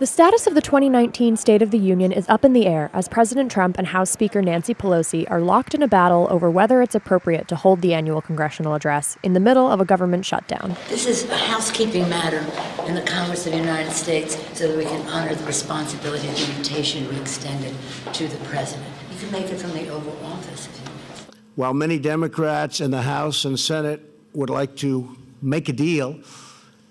The status of the 2019 State of the Union is up in the air as President Trump and House Speaker Nancy Pelosi are locked in a battle over whether it's appropriate to hold the annual congressional address in the middle of a government shutdown. This is a housekeeping matter in the Congress of the United States so that we can honor the responsibility of the invitation we extended to the President. You can make it from the Oval Office if you want. While many Democrats in the House and Senate would like to make a deal,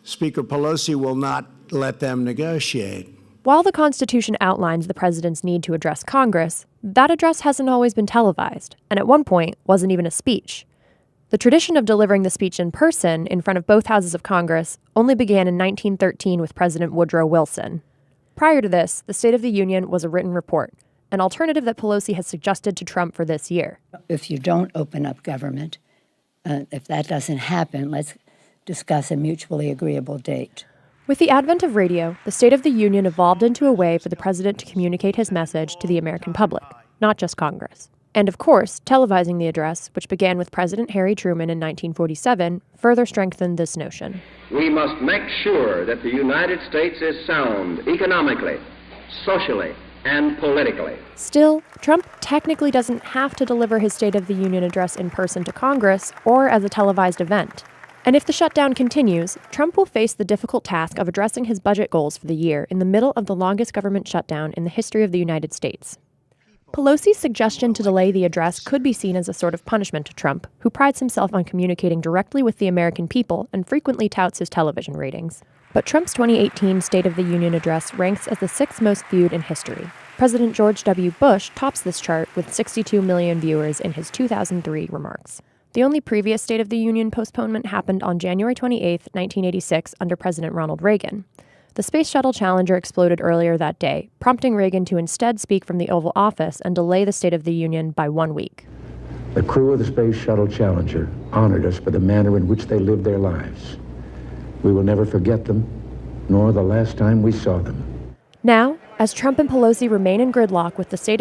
Speaker Pelosi will not let them negotiate. While the Constitution outlines the president's need to address Congress, that address hasn't always been televised, and at one point wasn't even a speech. The tradition of delivering the speech in person in front of both houses of Congress only began in 1913 with President Woodrow Wilson. Prior to this, the State of the Union was a written report, an alternative that Pelosi has suggested to Trump for this year. If you don't open up government, if that doesn't happen, let's discuss a mutually agreeable date. With the advent of radio, the State of the Union evolved into a way for the president to communicate his message to the American public, not just Congress. And of course, televising the address, which began with President Harry Truman in 1947, further strengthened this notion. We must make sure that the United States is sound economically, socially, and politically. Still, Trump technically doesn't have to deliver his State of the Union address in person to Congress or as a televised event. And if the shutdown continues, Trump will face the difficult task of addressing his budget goals for the year in the middle of the longest government shutdown in the history of the United States. Pelosi's suggestion to delay the address could be seen as a sort of punishment to Trump, who prides himself on communicating directly with the American people and frequently touts his television ratings. But Trump's 2018 State of the Union address ranks as the sixth most viewed in history. President George W. Bush tops this chart with 62 million viewers in his 2003 remarks. The only previous State of the Union postponement happened on January 28, 1986, under President Ronald Reagan. The Space Shuttle Challenger exploded earlier that day, prompting Reagan to instead speak from the Oval Office and delay the State of the Union by 1 week. The crew of the Space Shuttle Challenger honored us for the manner in which they lived their lives. We will never forget them, nor the last time we saw them. Now, as Trump and Pelosi remain in gridlock with the State of